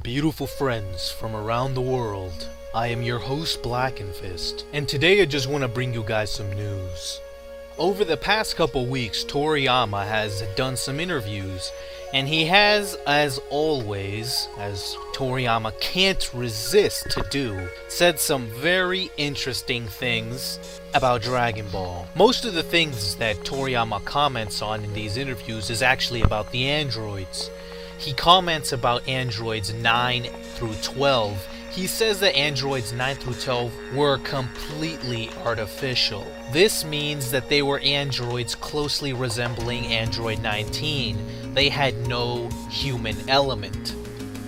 beautiful friends from around the world. I am your host Blackenfist, and today I just want to bring you guys some news. Over the past couple weeks, Toriyama has done some interviews, and he has, as always, as Toriyama can't resist to do, said some very interesting things about Dragon Ball. Most of the things that Toriyama comments on in these interviews is actually about the androids. He comments about androids 9 through 12. He says that androids 9 through 12 were completely artificial. This means that they were androids closely resembling Android 19. They had no human element.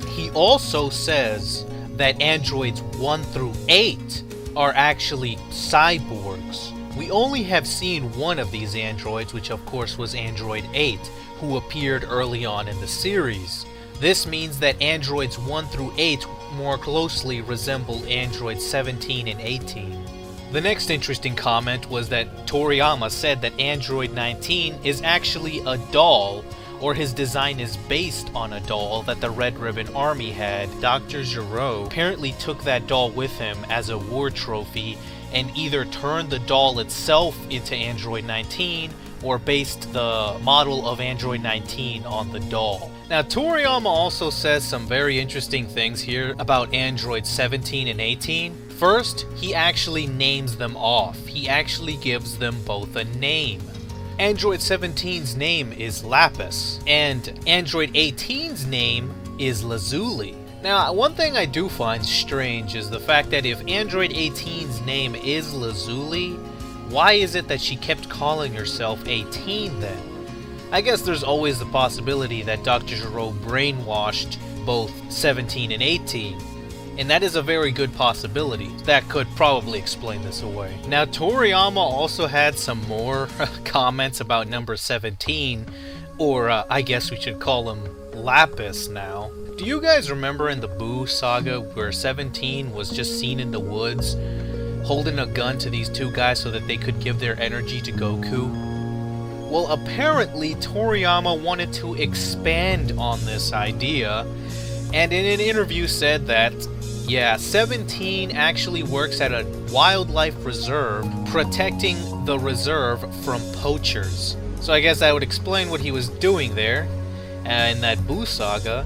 He also says that androids 1 through 8 are actually cyborgs. We only have seen one of these androids, which of course was Android 8, who appeared early on in the series. This means that androids 1 through 8 more closely resemble androids 17 and 18. The next interesting comment was that Toriyama said that Android 19 is actually a doll, or his design is based on a doll that the Red Ribbon Army had. Dr. Gero apparently took that doll with him as a war trophy and either turned the doll itself into Android 19 or based the model of Android 19 on the doll. Now, Toriyama also says some very interesting things here about Android 17 and 18. First, he actually names them off. He actually gives them both a name. Android 17's name is Lapis, and Android 18's name is Lazuli. Now, one thing I do find strange is the fact that if Android 18's name is Lazuli, why is it that she kept calling herself 18 then? I guess there's always the possibility that Dr. Gero brainwashed both 17 and 18, and that is a very good possibility. That could probably explain this away. Now, Toriyama also had some more comments about number 17, or I guess we should call him Lapis now. Do you guys remember in the Boo saga where 17 was just seen in the woods holding a gun to these two guys so that they could give their energy to Goku? Well, apparently Toriyama wanted to expand on this idea, and in an interview said that, yeah, 17 actually works at a wildlife reserve, protecting the reserve from poachers. So I guess that would explain what he was doing there in that Boo saga.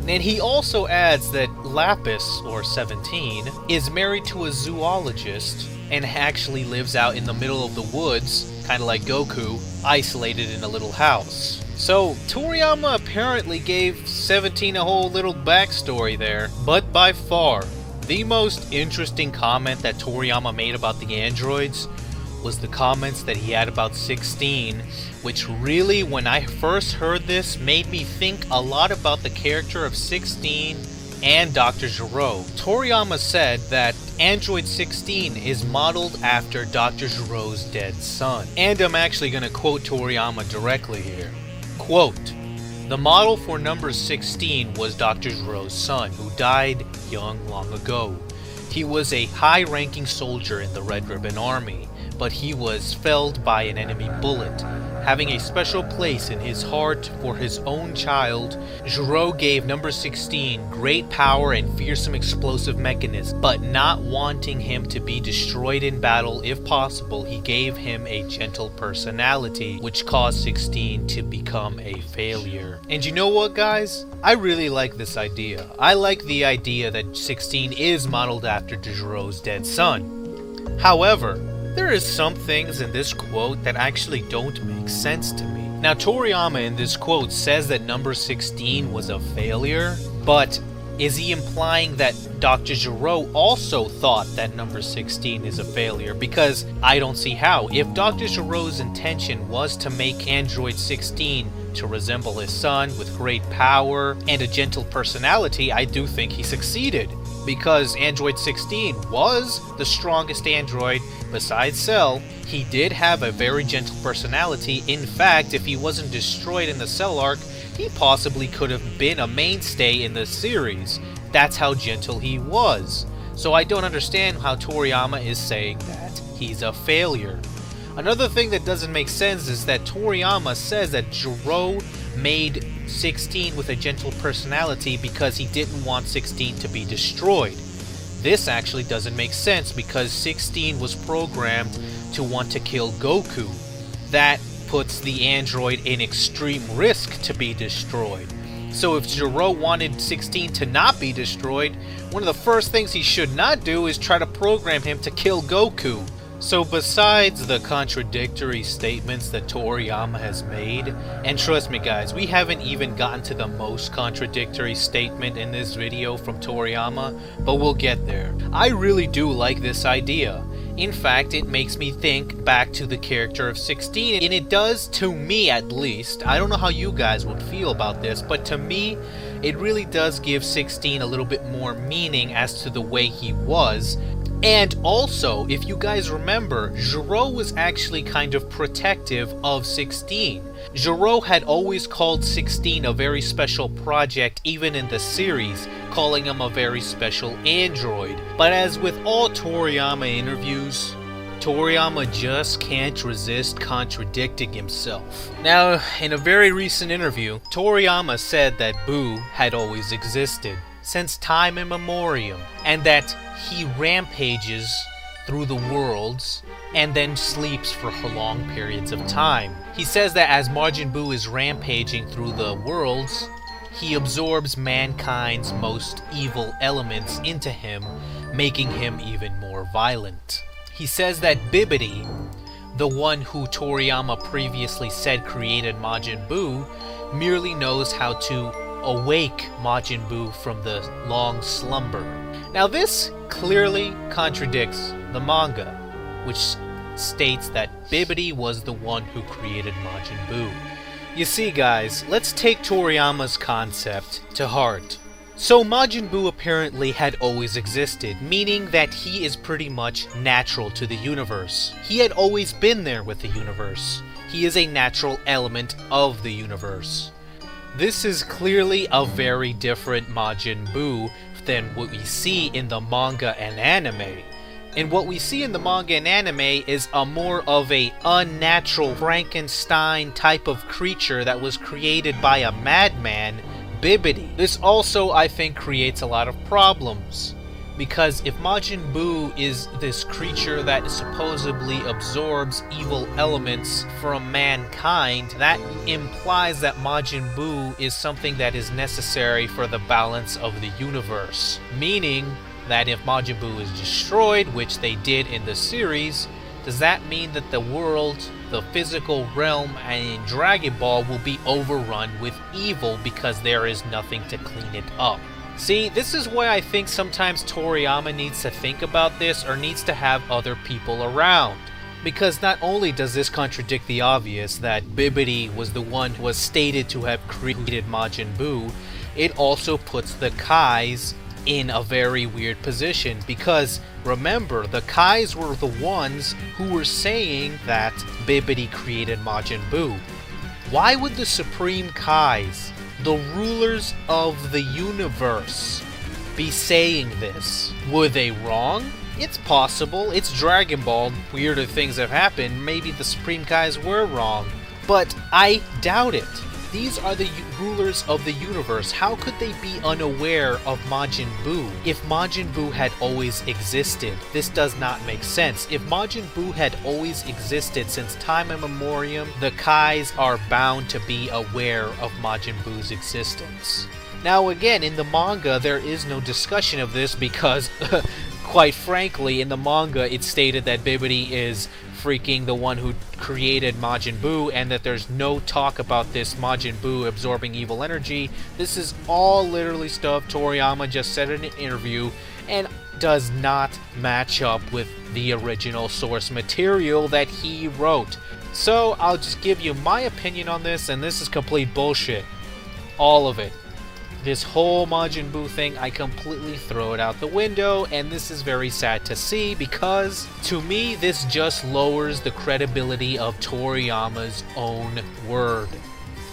And he also adds that Lapis, or 17, is married to a zoologist and actually lives out in the middle of the woods, kind of like Goku, isolated in a little house. So, Toriyama apparently gave 17 a whole little backstory there. But by far, the most interesting comment that Toriyama made about the androids was the comments that he had about 16, which really, when I first heard this, made me think a lot about the character of 16 and Dr. Gero. Toriyama said that Android 16 is modeled after Dr. Gero's dead son. And I'm actually going to quote Toriyama directly here. Quote, "The model for number 16 was Dr. Gero's son, who died young long ago. He was a high-ranking soldier in the Red Ribbon Army, but he was felled by an enemy bullet. Having a special place in his heart for his own child, Gero gave number 16 great power and fearsome explosive mechanism, but not wanting him to be destroyed in battle if possible, he gave him a gentle personality, which caused 16 to become a failure." And you know what, guys? I really like this idea. I like the idea that 16 is modeled after Gero's dead son. However, there is some things in this quote that actually don't make sense to me. Now, Toriyama in this quote says that number 16 was a failure, but is he implying that Dr. Gero also thought that number 16 is a failure? Because I don't see how. If Dr. Gero's intention was to make Android 16 to resemble his son with great power and a gentle personality, I do think he succeeded. Because Android 16 was the strongest android besides Cell. He did have a very gentle personality. In fact, if he wasn't destroyed in the Cell arc, he possibly could have been a mainstay in the series. That's how gentle he was. So I don't understand how Toriyama is saying that he's a failure. Another thing that doesn't make sense is that Toriyama says that Gero made 16 with a gentle personality because he didn't want 16 to be destroyed. This actually doesn't make sense because 16 was programmed to want to kill Goku. That puts the android in extreme risk to be destroyed. So if Gero wanted 16 to not be destroyed, one of the first things he should not do is try to program him to kill Goku. So besides the contradictory statements that Toriyama has made, and trust me guys, we haven't even gotten to the most contradictory statement in this video from Toriyama, but we'll get there. I really do like this idea. In fact, it makes me think back to the character of 16, and it does, to me at least. I don't know how you guys would feel about this, but to me, it really does give 16 a little bit more meaning as to the way he was. And also, if you guys remember, Gero was actually kind of protective of 16. Gero had always called 16 a very special project even in the series, calling him a very special android. But as with all Toriyama interviews, Toriyama just can't resist contradicting himself. Now, in a very recent interview, Toriyama said that Buu had always existed since time immemorial, and that he rampages through the worlds and then sleeps for long periods of time. He says that as Majin Buu is rampaging through the worlds, he absorbs mankind's most evil elements into him, making him even more violent. He says that Bibidi, the one who Toriyama previously said created Majin Buu, merely knows how to awake Majin Buu from the long slumber. Now this clearly contradicts the manga, which states that Bibidi was the one who created Majin Buu. You see guys, let's take Toriyama's concept to heart. So Majin Buu apparently had always existed, meaning that he is pretty much natural to the universe. He had always been there with the universe. He is a natural element of the universe. This is clearly a very different Majin Buu than what we see in the manga and anime. And what we see in the manga and anime is a more of a unnatural Frankenstein type of creature that was created by a madman, Bibidi. This also, I think, creates a lot of problems. Because if Majin Buu is this creature that supposedly absorbs evil elements from mankind, that implies that Majin Buu is something that is necessary for the balance of the universe. Meaning that if Majin Buu is destroyed, which they did in the series, does that mean that the world, the physical realm, and Dragon Ball will be overrun with evil because there is nothing to clean it up? See, this is why I think sometimes Toriyama needs to think about this or needs to have other people around. Because not only does this contradict the obvious that Bibidi was the one who was stated to have created Majin Buu, it also puts the Kais in a very weird position. Because remember, the Kais were the ones who were saying that Bibidi created Majin Buu. Why would the Supreme Kais, the rulers of the universe, be saying this? Were they wrong? It's possible. It's Dragon Ball. Weirder things have happened. Maybe the Supreme Kais were wrong. But I doubt it. These are the rulers of the universe. How could they be unaware of Majin Buu? If Majin Buu had always existed, this does not make sense. If Majin Buu had always existed since time immemorial, the Kais are bound to be aware of Majin Buu's existence. Now again, in the manga, there is no discussion of this because, quite frankly, in the manga, it's stated that Bibidi is freaking the one who created Majin Buu, and that there's no talk about this Majin Buu absorbing evil energy. This is all literally stuff Toriyama just said in an interview and does not match up with the original source material that he wrote. So I'll just give you my opinion on this, and this is complete bullshit. All of it. This whole Majin Buu thing, I completely throw it out the window, and this is very sad to see because, to me, this just lowers the credibility of Toriyama's own word.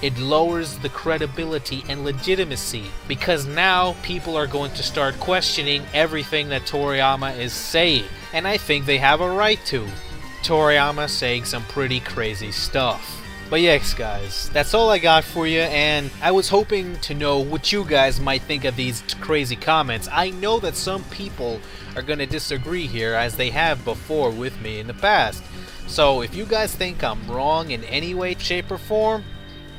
It lowers the credibility and legitimacy because now people are going to start questioning everything that Toriyama is saying, and I think they have a right to. Toriyama saying some pretty crazy stuff. But yes, guys, that's all I got for you, and I was hoping to know what you guys might think of these crazy comments. I know that some people are gonna disagree here, as they have before with me in the past. So if you guys think I'm wrong in any way, shape, or form,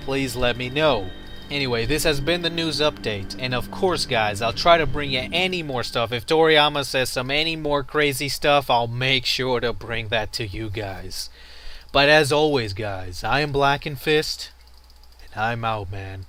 please let me know. Anyway, this has been the news update, and of course, guys, I'll try to bring you any more stuff. If Toriyama says any more crazy stuff, I'll make sure to bring that to you guys. But as always, guys, I am Blackenfist, and I'm out, man.